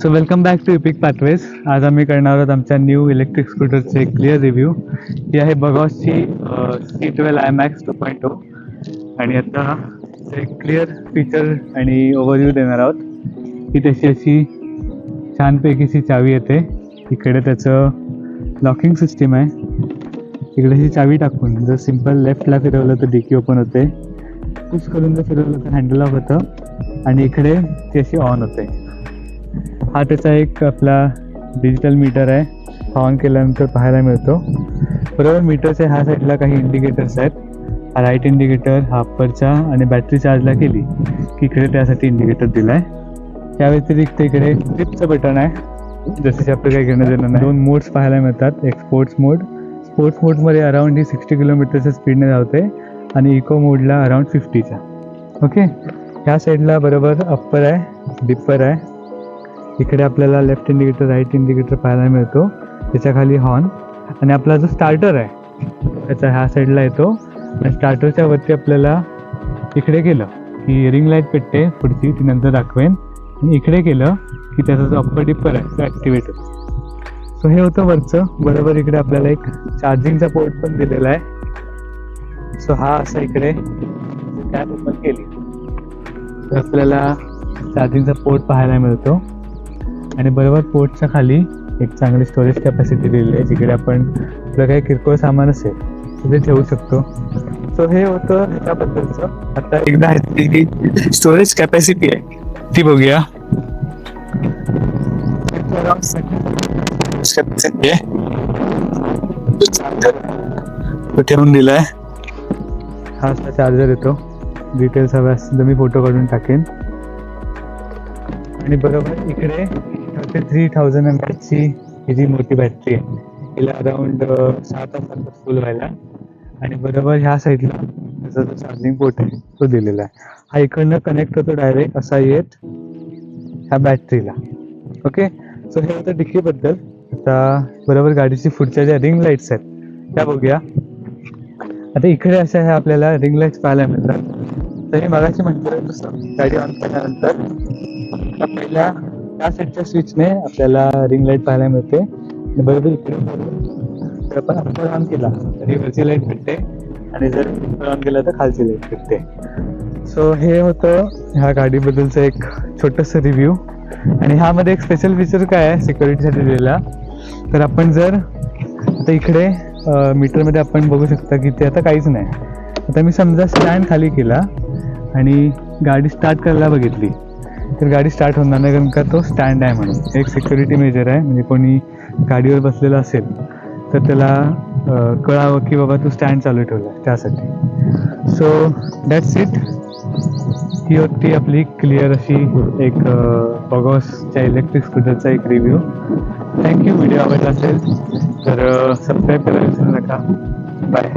So welcome back to epic pathways. आज आम्ही करणार आहोत आमच्या न्यू इलेक्ट्रिक स्कूटरचे क्लिअर रिव्ह्यू. ही आहे बगॉसची C12 IMAX 2.0 आणि आता एक क्लिअर फीचर आणि ओव्हरव्ह्यू देणार आहोत. ही तशी अशी छानपैकीची चावी येते. इकडे त्याचं लॉकिंग सिस्टीम आहे. इकडे ही चावी टाकून जर सिम्पल लेफ्टला फिरवलं तर डिकी ओपन होते, पुश करून जर फिरवलं तर हँडल ऑफ होतं आणि इकडे ती अशी ऑन होते. हा त्याचा एक आपला डिजिटल मीटर आहे. ऑन केल्यानंतर पाहायला मिळतो. बरोबर मीटरच्या ह्या साईडला काही इंडिकेटर्स आहेत. हा राईट इंडिकेटर, हा अप्परचा आणि बॅटरी चार्जला केली की इकडे त्यासाठी इंडिकेटर दिला आहे. त्या व्यतिरिक्त इकडे ट्रिपचं बटन आहे. जसे आपलं काही घेणं देणं नाही. 2 मोड्स पाहायला मिळतात. एक स्पोर्ट्स मोडमध्ये अराउंड ही 60 किलोमीटरच्या स्पीडने धावते आणि इको मोडला अराउंड 50चा. ओके, ह्या साईडला बरोबर अप्पर आहे, डिप्पर आहे. इकडे आपल्याला लेफ्ट इंडिकेटर, राईट इंडिकेटर पाहायला मिळतो. त्याच्या खाली हॉर्न आणि आपला जो स्टार्टर आहे त्याचा ह्या साईडला येतो. आणि स्टार्टरच्या वरती आपल्याला इकडे केलं की रिंग लाईट पेटते पुढची, ती नंतर दाखवेन. आणि इकडे केलं की त्याचा जो अप्पर डिप्पर आहे तो ॲक्टिवेट होतो. सो हे होतं वरचं. बरोबर इकडे आपल्याला एक चार्जिंगचा पोर्ट पण दिलेला आहे. सो हा असा इकडे कॅप ओपन केली तर आपल्याला चार्जिंगचा पोर्ट पाहायला मिळतो. आणि बरोबर पोर्टच्या खाली एक चांगली स्टोरेज कॅपॅसिटी दिलेली आहे, जिकडे आपण आपलं काही किरकोळ सामान असेल तर ते ठेवू शकतो. सो हे होतं ह्याच्याबद्दलचं. आता एकदा ह्याची स्टोरेज कॅपॅसिटी आहे ती बघूया. तो ठेवून दिलाय. हा असा चार्जर येतो. डिटेल्स हव्या असतील तर मी फोटो काढून टाकेन. आणि बरोबर इकडे 33,000 mAhची ही जी मोठी बॅटरी आहे, हिला अराउंड 6 तास फुल व्हायला. आणि बरोबर ह्या साईडला त्याचा जो चार्जिंग पोर्ट आहे तो दिलेला आहे. हा इकडनं कनेक्ट होतो डायरेक्ट असा येत ह्या बॅटरीला. ओके, सो हे होतं डिकीबद्दल. आता बरोबर गाडीची पुढच्या ज्या रिंग लाईट्स आहेत त्या बघूया. आता इकडे अशा ह्या आपल्याला रिंग लाईट्स पाहायला मिळतात. तर हे मगाशी म्हटलं तसं गाडी ऑन केल्यानंतर पहिल्या त्या साईडच्या स्विचने आपल्याला रिंग लाईट पाहायला मिळते. बरोबर इकडे जर आपण अप्पर ऑन केला तर ही वरची लाईट भेटते आणि जर अप्पर ऑन केला तर खालची लाईट भेटते. सो हे होतं ह्या गाडीबद्दलचं एक छोटंसं रिव्ह्यू. आणि ह्यामध्ये एक स्पेशल फीचर काय आहे सिक्युरिटीसाठी दिलेला, तर आपण जर आता इकडे मीटरमध्ये आपण बघू शकता की ते आता काहीच नाही. आता मी समजा स्टँड खाली केला आणि गाडी स्टार्ट करायला बघितली तर गाडी स्टार्ट होणार नाही, कारण का तो स्टँड आहे म्हणून. एक सिक्युरिटी मेजर आहे. म्हणजे कोणी गाडीवर बसलेला असेल तर त्याला कळावं की बाबा तू स्टँड चालू ठेवला त्यासाठी. So that's it. ही होती आपली क्लिअर अशी एक बगॉसच्या इलेक्ट्रिक स्कूटरचा एक रिव्ह्यू. थँक्यू. व्हिडिओ आवडला असेल तर सबस्क्राईब करायला विसरू नका. बाय.